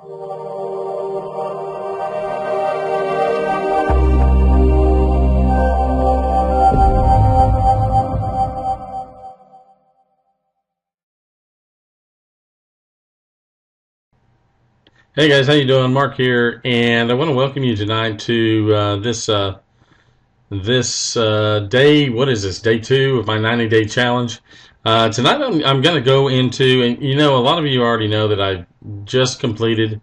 Hey guys, how you doing? Mark here, and I want to welcome you tonight to this day. What is this? Day 2 of my 90-day challenge. Tonight I'm going to go into, and a lot of you already know that I just completed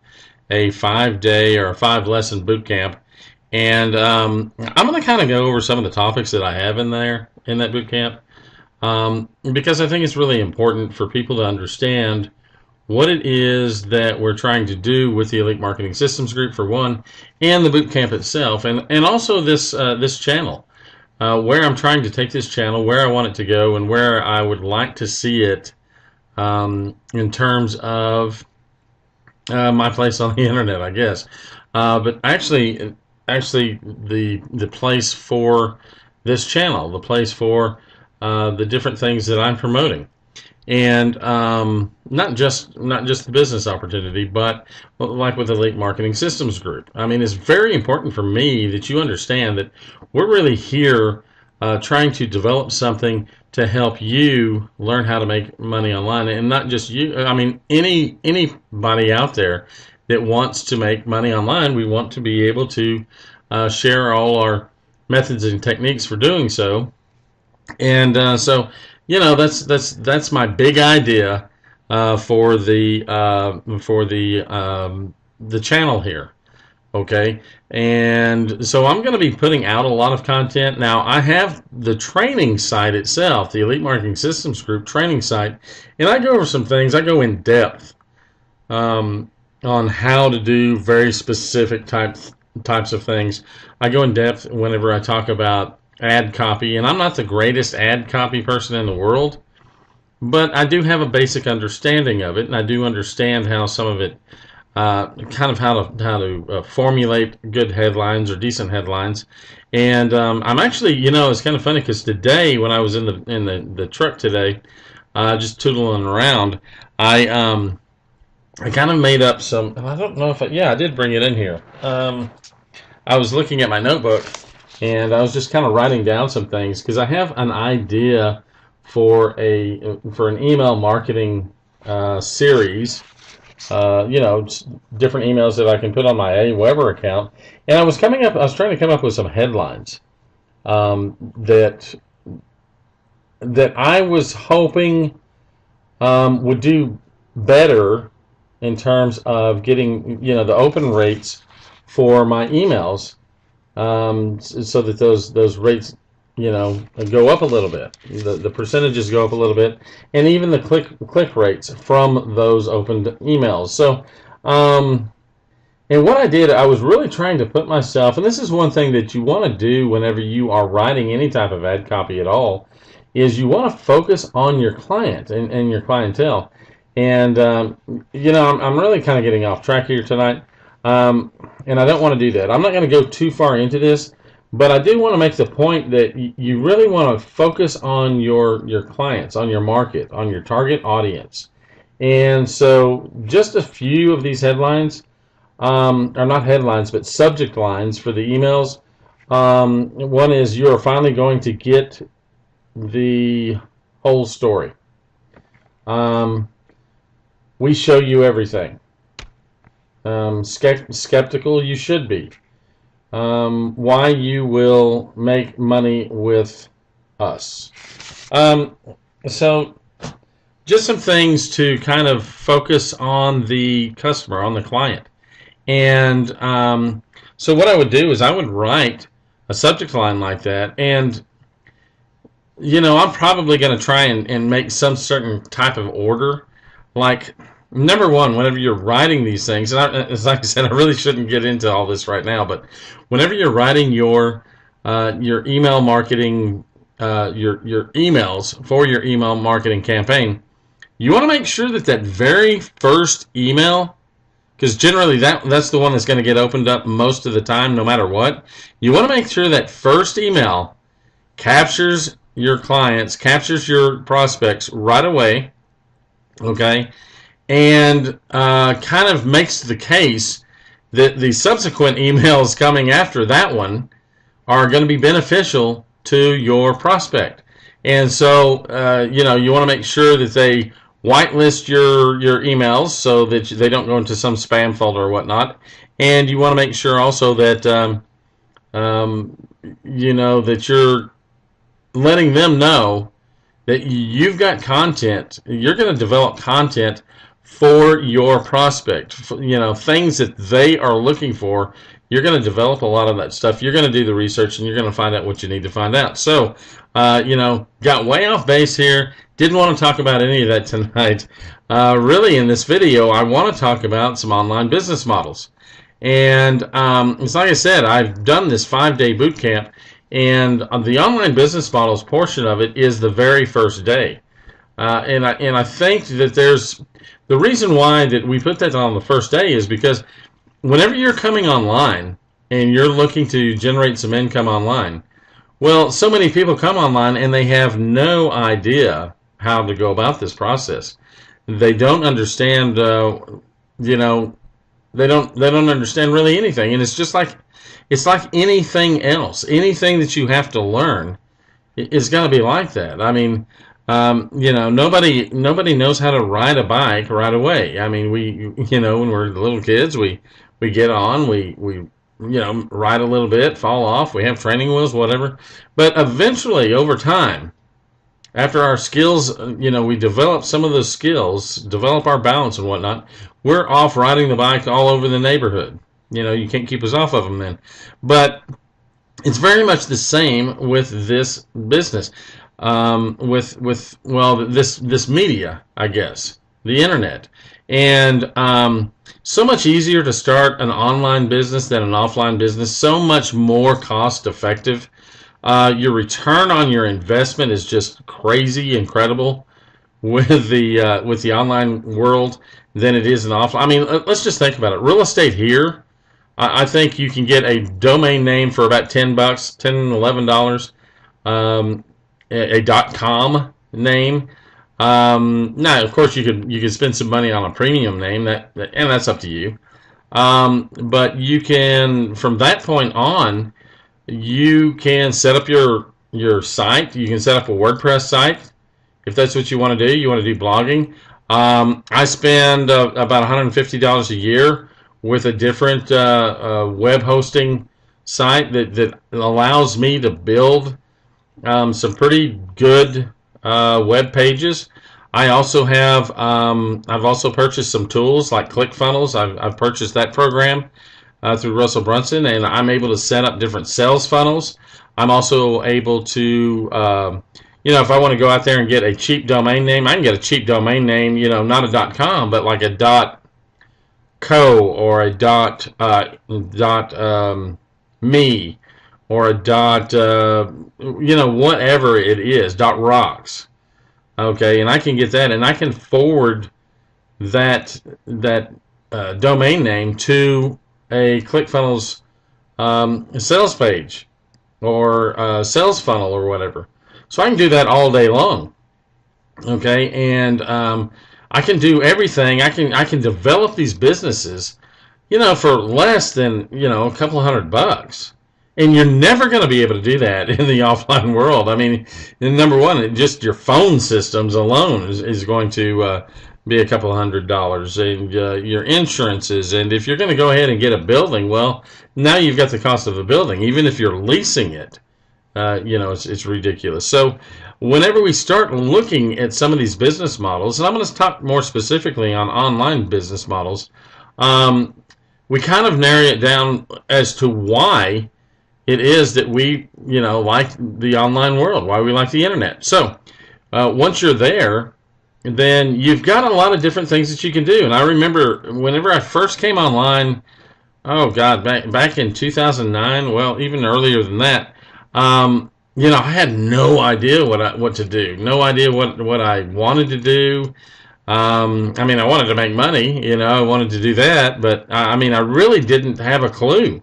a 5-day or a 5-lesson boot camp, and I'm going to kind of go over some of the topics that I have in there in that boot camp, because I think it's really important for people to understand what it is that we're trying to do with the Elite Marketing Systems Group, for one, and the boot camp itself, and also this channel, where I'm trying to take this channel, where I want it to go, and where I would like to see it in terms of my place on the internet, I guess. But actually, the place for this channel, the place for the different things that I'm promoting. And not just the business opportunity, but like with Elite Marketing Systems Group. I mean, it's very important for me that you understand that we're really here trying to develop something to help you learn how to make money online, and not just you. I mean, anybody out there that wants to make money online. We want to be able to share all our methods and techniques for doing so. And so, that's my big idea for the channel here. Okay, and so I'm going to be putting out a lot of content. Now, I have the training site itself, the Elite Marketing Systems Group training site, and I go over some things. I go in depth on how to do very specific types of things. I go in depth whenever I talk about ad copy, and I'm not the greatest ad copy person in the world, but I do have a basic understanding of it, and I do understand how some of it, kind of how to formulate good headlines or decent headlines. And I'm actually, it's kind of funny because today when I was in the truck today, just tootling around, I kind of made up some. I don't know if I did bring it in here. I was looking at my notebook, and I was just kind of writing down some things because I have an idea for an email marketing series. Different emails that I can put on my Aweber account, and I was trying to come up with some headlines that I was hoping would do better in terms of getting the open rates for my emails. So that those rates, go up a little bit. The percentages go up a little bit, and even the click rates from those opened emails. So, and what I did, I was really trying to put myself, and this is one thing that you want to do whenever you are writing any type of ad copy at all, is you want to focus on your client and your clientele. And I'm really kind of getting off track here tonight. And I don't want to do that. I'm not going to go too far into this, but I do want to make the point that you really want to focus on your clients, on your market, on your target audience. And so just a few of these headlines, are not headlines, but subject lines for the emails. One is, you are finally going to get the whole story. We show you everything. Skeptical you should be. Why you will make money with us. So just some things to kind of focus on the customer, on the client. And so what I would do is I would write a subject line like that, and I'm probably going to try and make some certain type of order. Like, number one, whenever you're writing these things, and as like I said, I really shouldn't get into all this right now, but whenever you're writing your email marketing, your emails for your email marketing campaign, you want to make sure that very first email, because generally that's the one that's going to get opened up most of the time, no matter what. You want to make sure that first email captures your clients, captures your prospects right away, okay? and kind of makes the case that the subsequent emails coming after that one are going to be beneficial to your prospect. And so, you want to make sure that they whitelist your emails so that they don't go into some spam folder or whatnot. And you want to make sure also that, that you're letting them know that you've got content. You're going to develop content for your prospect, things that they are looking for. You're going to develop a lot of that stuff. You're going to do the research, and you're going to find out what you need to find out. So, got way off base here. Didn't want to talk about any of that tonight. Really, in this video, I want to talk about some online business models. And it's like I said, I've done this 5-day boot camp, and the online business models portion of it is the very first day. And I think that there's the reason why that we put that on the first day is because whenever you're coming online and you're looking to generate some income online, well, so many people come online and they have no idea how to go about this process. They don't understand, they don't understand really anything, and it's like anything else. Anything that you have to learn is going to be like that. I mean, nobody knows how to ride a bike right away. I mean, when we're little kids, we get on, we ride a little bit, fall off, we have training wheels, whatever. But eventually, over time, after our skills, we develop some of those skills, develop our balance and whatnot, we're off riding the bike all over the neighborhood. You can't keep us off of them then. But it's very much the same with this business. This media, I guess, the internet, and so much easier to start an online business than an offline business. So much more cost effective. Your return on your investment is just crazy, incredible with the online world than it is in offline. I mean, let's just think about it. Real estate here, I think you can get a domain name for about $10, $11. A .com name. Now, of course, you could spend some money on a premium name, and that's up to you. But you can, from that point on, you can set up your site. You can set up a WordPress site if that's what you want to do. You want to do blogging. I spend about $150 a year with a different web hosting site that allows me to build some pretty good web pages. I also have I've also purchased some tools like ClickFunnels. I've purchased that program through Russell Brunson, and I'm able to set up different sales funnels. I'm also able to if I want to go out there and get a cheap domain name, I can get a cheap domain name, not a .com, but like a .co or a .me or a whatever it is, .rocks. Okay, and I can get that, and I can forward that domain name to a ClickFunnels sales page or sales funnel or whatever. So I can do that all day long. Okay, and I can do everything. I can develop these businesses, for less than a couple $100. And you're never going to be able to do that in the offline world. I mean, number one, just your phone systems alone is going to be a couple $100, and your insurances. And if you're going to go ahead and get a building, well, now you've got the cost of a building. Even if you're leasing it, it's ridiculous. So whenever we start looking at some of these business models, and I'm going to talk more specifically on online business models, we kind of narrow it down as to why it is that we, like the online world, why we like the internet. So once you're there, then you've got a lot of different things that you can do. And I remember whenever I first came online, oh God, back in 2009, well, even earlier than that, I had no idea what to do, no idea what I wanted to do. I wanted to make money, I wanted to do that, but I really didn't have a clue.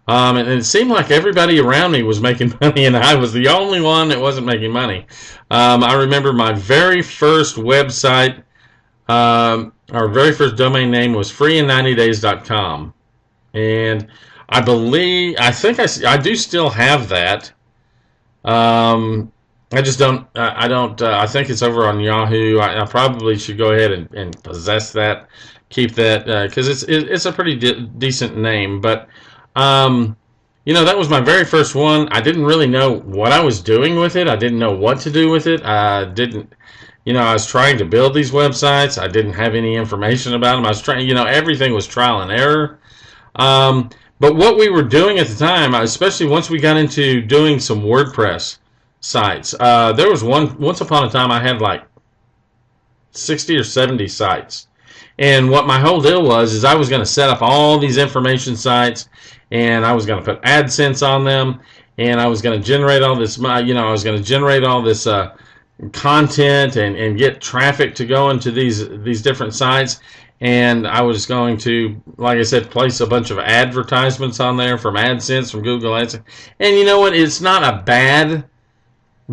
And it seemed like everybody around me was making money, and I was the only one that wasn't making money. I remember my very first website Our very first domain name was freein90days.com. And I think I do still have that. I just don't, I don't, I think it's over on Yahoo. I probably should go ahead and possess that, keep that, because it's a pretty decent name. But, that was my very first one. I didn't really know what I was doing with it. I didn't know what to do with it. I didn't, I was trying to build these websites. I didn't have any information about them. I was trying, everything was trial and error. But what we were doing at the time, especially once we got into doing some WordPress sites, there was once upon a time I had like 60 or 70 sites. And what my whole deal was is I was going to set up all these information sites, and I was going to put AdSense on them, and I was going to generate all this, I was going to generate all this content and get traffic to go into these different sites. And I was going to, like I said, place a bunch of advertisements on there from AdSense, from Google AdSense. And you know what? It's not a bad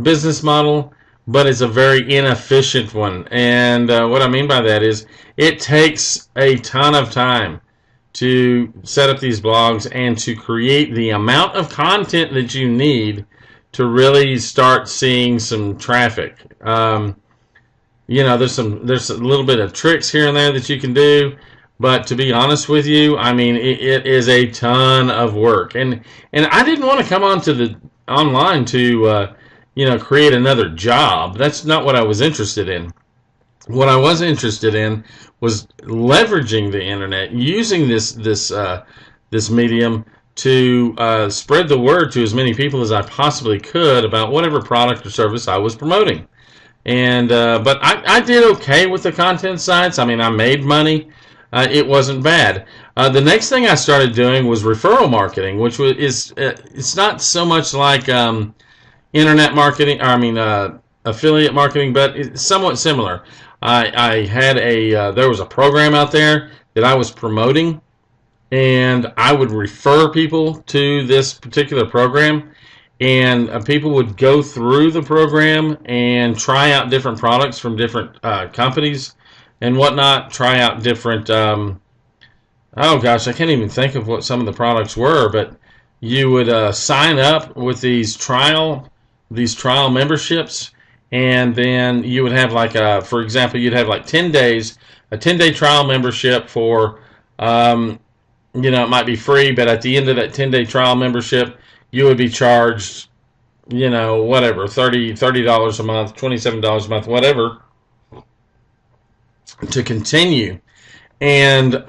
business model, but it's a very inefficient one. And what I mean by that is it takes a ton of time to set up these blogs and to create the amount of content that you need to really start seeing some traffic. There's a little bit of tricks here and there that you can do, but to be honest with you, I mean, it is a ton of work. And I didn't want to come onto the online to create another job. That's not what I was interested in. What I was interested in was leveraging the internet, using this medium to spread the word to as many people as I possibly could about whatever product or service I was promoting. And but I did okay with the content sites. I mean, I made money. It wasn't bad. The next thing I started doing was referral marketing, which it's not so much like internet marketing, affiliate marketing, but it's somewhat similar. I had there was a program out there that I was promoting, and I would refer people to this particular program, and people would go through the program and try out different products from different companies and whatnot, try out different, oh gosh, I can't even think of what some of the products were, but you would sign up with these trial memberships, and then you would have for example, you'd have like 10 days, a 10-day trial membership for, it might be free, but at the end of that 10-day trial membership, you would be charged, whatever, $30 a month, $27 a month, whatever, to continue. And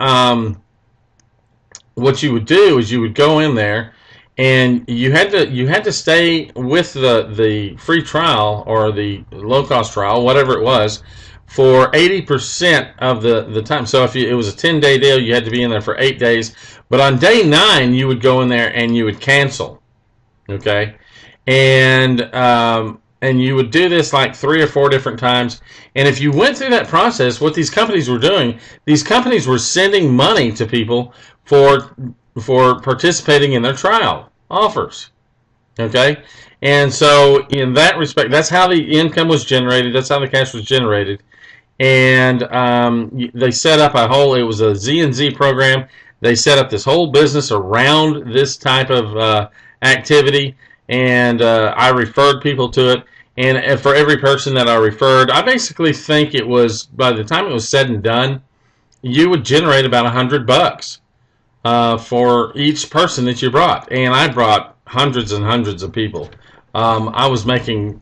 what you would do is you would go in there, and you had to stay with the free trial or the low-cost trial, whatever it was, for 80% of the time. So if it was a 10-day deal, you had to be in there for 8 days. But on day 9, you would go in there and you would cancel. Okay, and you would do this like 3 or 4 different times. And if you went through that process, what these companies were doing, these companies were sending money to people for participating in their trial offers. Okay, and so in that respect, that's how the income was generated. That's how the cash was generated. And they set up it was a Z&Z program. They set up this whole business around this type of activity, and I referred people to it. And for every person that I referred, I basically think it was, by the time it was said and done, you would generate about $100 for each person that you brought. And I brought hundreds and hundreds of people. I was making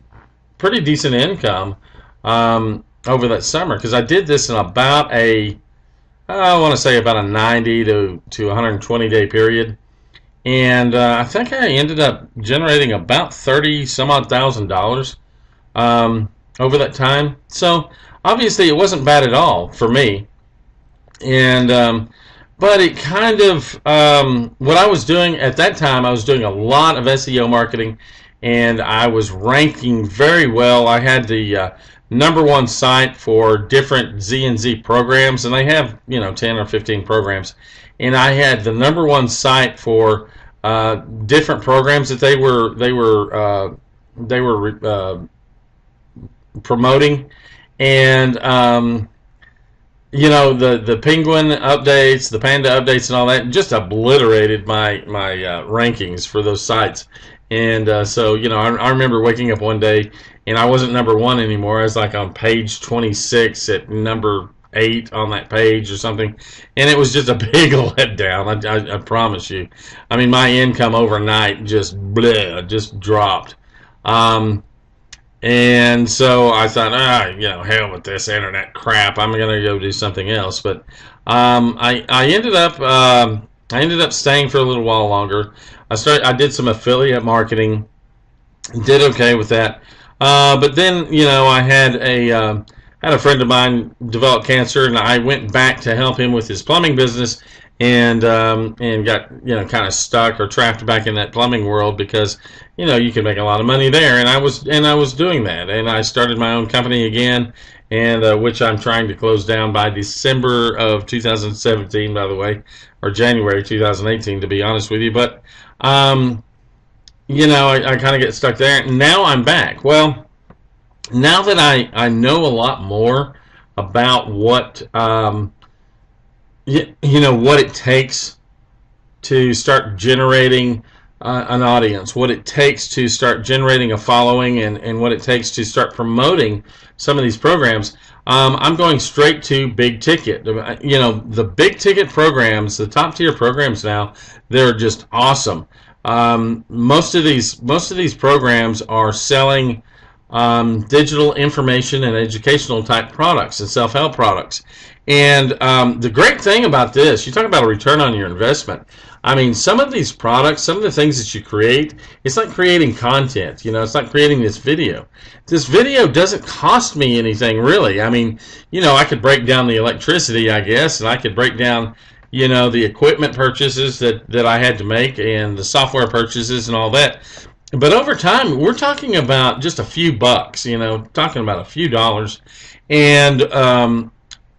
pretty decent income over that summer, because I did this in about I want to say about a 90 to 120 day period. And I think I ended up generating about $30,000 over that time. So obviously it wasn't bad at all for me. And but it kind of what I was doing at that time, I was doing a lot of SEO marketing, and I was ranking very well. I had the #1 site for different Z&Z programs, and they have 10 or 15 programs, and I had the #1 site for different programs that they were promoting. And the penguin updates, the panda updates, and all that just obliterated my rankings for those sites. And so I remember waking up one day and I wasn't number one anymore. I was like on page 26 at number 8 on that page or something, and it was just a big letdown. I promise you. I mean, my income overnight just dropped. And so I thought, hell with this internet crap. I'm gonna go do something else. But I ended up staying for a little while longer. I did some affiliate marketing, did okay with that. But then I had a friend of mine develop cancer, and I went back to help him with his plumbing business, and got kind of stuck or trapped back in that plumbing world because you can make a lot of money there, and I was doing that, and I started my own company again, and which I'm trying to close down by December of 2017, by the way, or January 2018, to be honest with you. But I kind of get stuck there, and now I'm back. Well, now that I know a lot more about what what it takes to start generating an audience, what it takes to start generating a following, and what it takes to start promoting some of these programs, I'm going straight to big ticket. The big ticket programs, the top tier programs now, they're just awesome. Most of these programs are selling digital information and educational type products and self-help products. And the great thing about this, you talk about a return on your investment. I mean, some of these products, some of the things that you create, it's like creating content. It's like creating this video. This video doesn't cost me anything, really. I mean, I could break down the electricity, I guess, and I could break down, the equipment purchases that I had to make and the software purchases and all that. But over time, we're talking about just a few bucks, talking about a few dollars. And,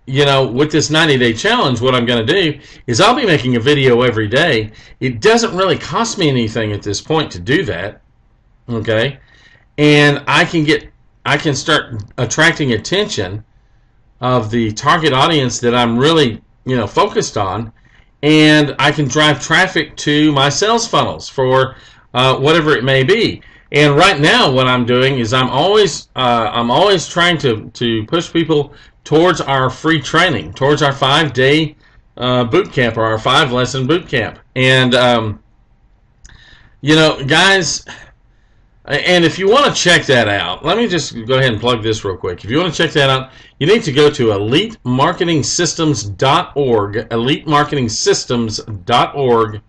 with this 90-day challenge, what I'm going to do is I'll be making a video every day. It doesn't really cost me anything at this point to do that, okay? And I can start attracting attention of the target audience that I'm really, focused on, and I can drive traffic to my sales funnels for whatever it may be. And right now, what I'm doing is I'm always trying to push people towards our free training, towards our 5-day boot camp, or our 5-lesson boot camp. And guys, and if you want to check that out, let me just go ahead and plug this real quick. If you want to check that out, you need to go to elitemarketingsystems.org, elitemarketingsystems.org.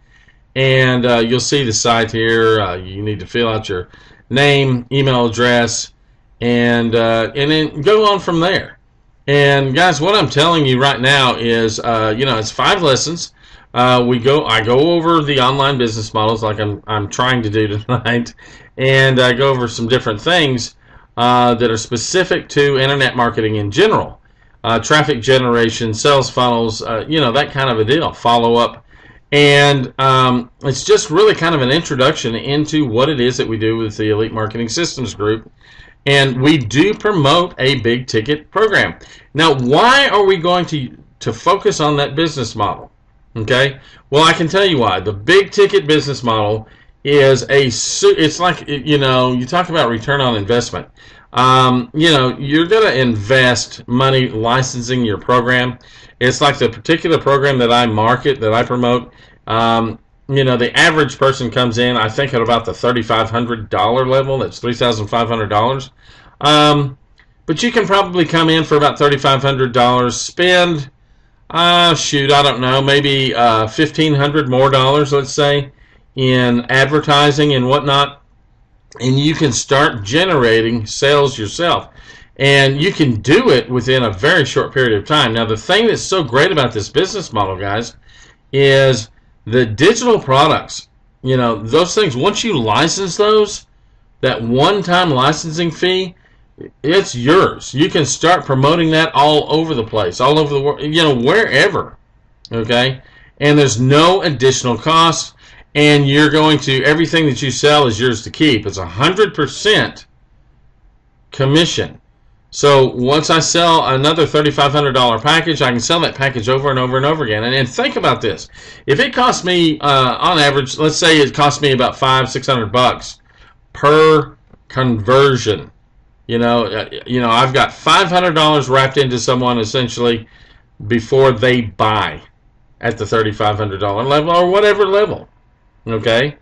And you'll see the site here. You need to fill out your name, email address, and then go on from there. And guys, what I'm telling you right now is, it's 5 lessons. I go over the online business models like I'm trying to do tonight, and I go over some different things that are specific to internet marketing in general, traffic generation, sales funnels, that kind of a deal, follow up. And it's just really kind of an introduction into what it is that we do with the Elite Marketing Systems Group. And we do promote a big ticket program. Now, why are we going to focus on that business model? Okay? Well, I can tell you why. The big ticket business model is it's like, you talk about return on investment. You're going to invest money licensing your program. It's like the particular program that I market, that I promote. The average person comes in, I think, at about the $3,500 level. That's $3,500. But you can probably come in for about $3,500, spend, I don't know, maybe $1,500 more dollars, let's say, in advertising and whatnot, and you can start generating sales yourself. And you can do it within a very short period of time. Now, the thing that's so great about this business model, guys, is the digital products. Those things, once you license those, that one-time licensing fee, it's yours. You can start promoting that all over the place, all over the world, wherever, okay? And there's no additional cost, and everything that you sell is yours to keep. It's 100% commission. So once I sell another $3,500 package, I can sell that package over and over and over again. And think about this: if it costs me, on average, let's say it costs me about $500-600 per conversion. I've got $500 wrapped into someone essentially before they buy at the $3,500 level or whatever level. Okay,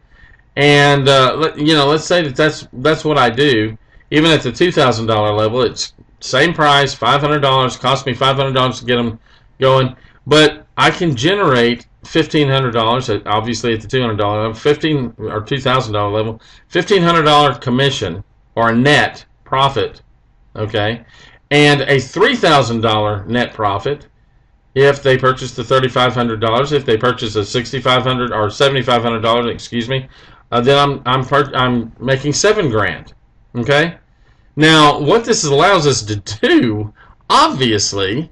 and let's say that's what I do. Even at the $2,000 level, it's same price, $500. Cost me $500 to get them going, but I can generate $1,500. Obviously, at the $200 level, $2,000 level, $1,500 commission or a net profit. Okay, and a $3,000 net profit if they purchase the $3,500. If they purchase a $6,500 or $7,500, excuse me, then I'm making $7,000. Okay. Now, what this allows us to do, obviously,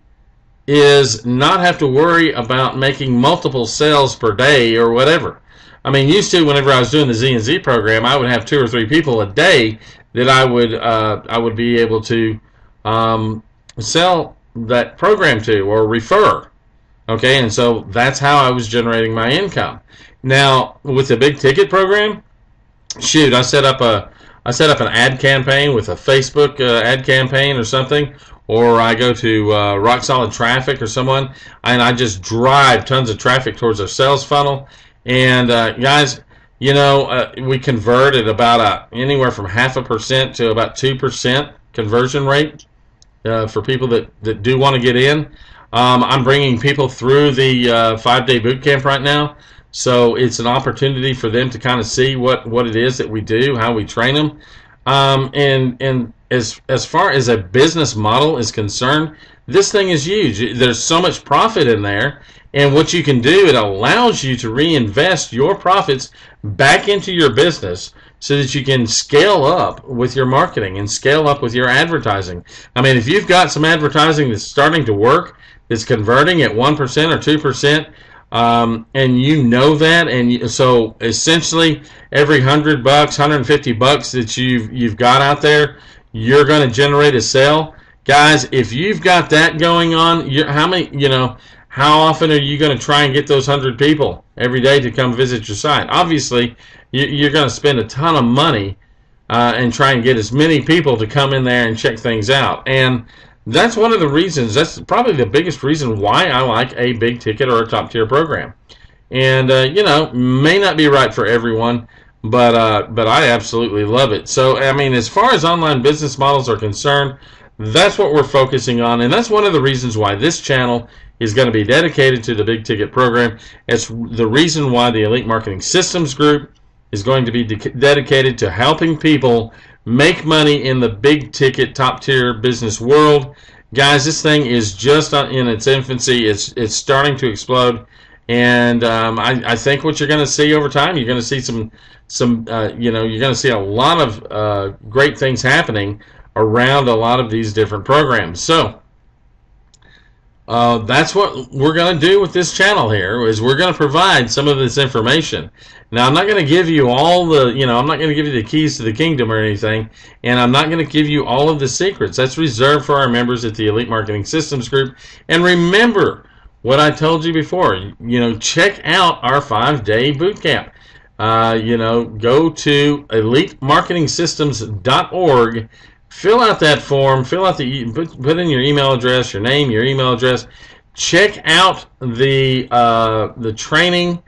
is not have to worry about making multiple sales per day or whatever. I mean, used to, whenever I was doing the Z&Z program, I would have 2 or 3 people a day that I would be able to sell that program to or refer. Okay, and so that's how I was generating my income. Now, with the big ticket program, shoot, I set up an ad campaign with a Facebook ad campaign or something, or I go to Rock Solid Traffic or someone, and I just drive tons of traffic towards our sales funnel. And guys, we convert at about anywhere from 0.5% to about 2% conversion rate for people that do want to get in. I'm bringing people through the 5-day boot camp right now. So it's an opportunity for them to kind of see what it is that we do, how we train them. And as far as a business model is concerned, this thing is huge. There's so much profit in there. And what you can do, it allows you to reinvest your profits back into your business so that you can scale up with your marketing and scale up with your advertising. I mean, if you've got some advertising that's starting to work, that's converting at 1% or 2%, and you know that, and so essentially every $100, $150 that you've got out there, you're going to generate a sale. Guys, if you've got that going on, how often are you going to try and get those 100 people every day to come visit your site? Obviously, you're going to spend a ton of money and try and get as many people to come in there and check things out. And that's one of the reasons, that's probably the biggest reason why I like a big ticket or a top tier program. And, may not be right for everyone, but I absolutely love it. So, I mean, as far as online business models are concerned, that's what we're focusing on. And that's one of the reasons why this channel is going to be dedicated to the big ticket program. It's the reason why the Elite Marketing Systems Group is going to be dedicated to helping people make money in the big ticket top tier business world. Guys, this thing is just in its infancy. It's starting to explode, and I think what you're going to see over time, you're going to see you're going to see a lot of great things happening around a lot of these different programs. So that's what we're going to do with this channel here, is we're going to provide some of this information. Now, I'm not going to give you all I'm not going to give you the keys to the kingdom or anything, and I'm not going to give you all of the secrets. That's reserved for our members at the Elite Marketing Systems Group. And remember what I told you before, check out our 5-day boot camp. Go to elitemarketingsystems.org. Fill out that form. Put in your email address, your name, your email address. Check out the training,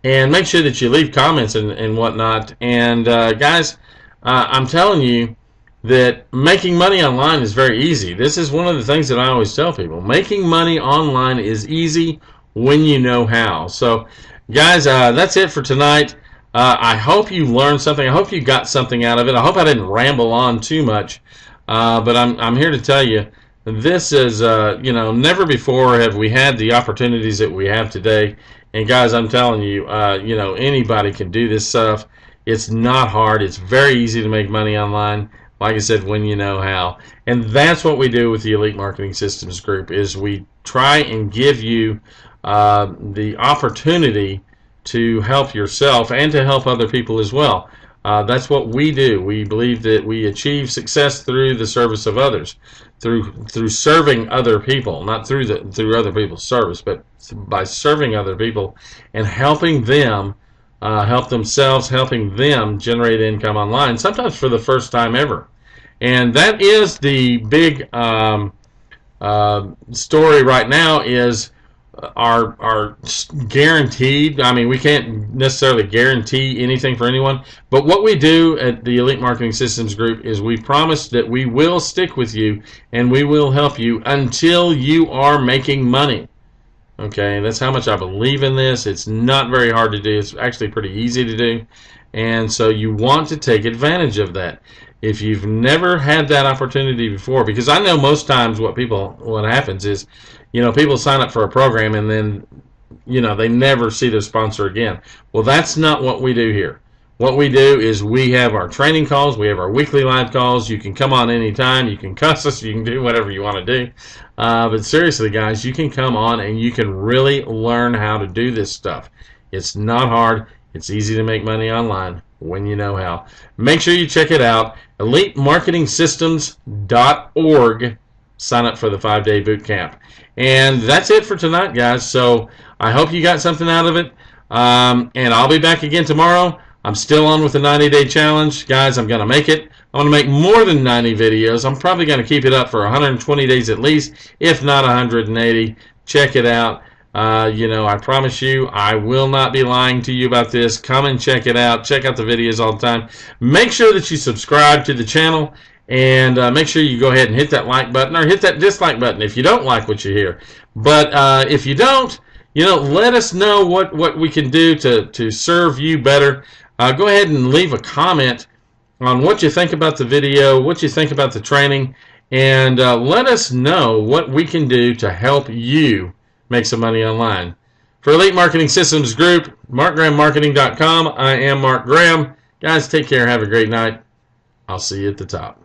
and make sure that you leave comments and whatnot. And guys, I'm telling you that making money online is very easy. This is one of the things that I always tell people. Making money online is easy when you know how. So, guys, that's it for tonight. I hope you learned something. I hope you got something out of it. I hope I didn't ramble on too much. But I'm here to tell you, this is, never before have we had the opportunities that we have today. And guys, I'm telling you, anybody can do this stuff. It's not hard. It's very easy to make money online. Like I said, when you know how. And that's what we do with the Elite Marketing Systems Group, is we try and give you the opportunity to help yourself and to help other people as well. That's what we do. We believe that we achieve success through the service of others, through serving other people, not through other people's service, but by serving other people and helping them help themselves, helping them generate income online, sometimes for the first time ever. And that is the big story right now is our guaranteed. I mean, we can't necessarily guarantee anything for anyone, but what we do at the Elite Marketing Systems Group is we promise that we will stick with you and we will help you until you are making money. Okay, that's how much I believe in this. It's not very hard to do. It's actually pretty easy to do. And so you want to take advantage of that. If you've never had that opportunity before, because I know most times what happens is, people sign up for a program and then, they never see their sponsor again. Well, that's not what we do here. What we do is we have our training calls, we have our weekly live calls. You can come on anytime, you can cuss us, you can do whatever you want to do. But seriously, guys, you can come on and you can really learn how to do this stuff. It's not hard. It's easy to make money online when you know how. Make sure you check it out, elitemarketingsystems.org. Sign up for the 5-day boot camp. And that's it for tonight, guys. So I hope you got something out of it. And I'll be back again tomorrow. I'm still on with the 90-day challenge. Guys, I'm going to make it. I'm going to make more than 90 videos. I'm probably going to keep it up for 120 days at least, if not 180. Check it out. I promise you, I will not be lying to you about this. Come and check it out. Check out the videos all the time. Make sure that you subscribe to the channel, and make sure you go ahead and hit that like button or hit that dislike button if you don't like what you hear. But if you don't, let us know what we can do to serve you better. Go ahead and leave a comment on what you think about the video, what you think about the training, and let us know what we can do to help you make some money online. For Elite Marketing Systems Group, markgrahammarketing.com, I am Mark Graham. Guys, take care. Have a great night. I'll see you at the top.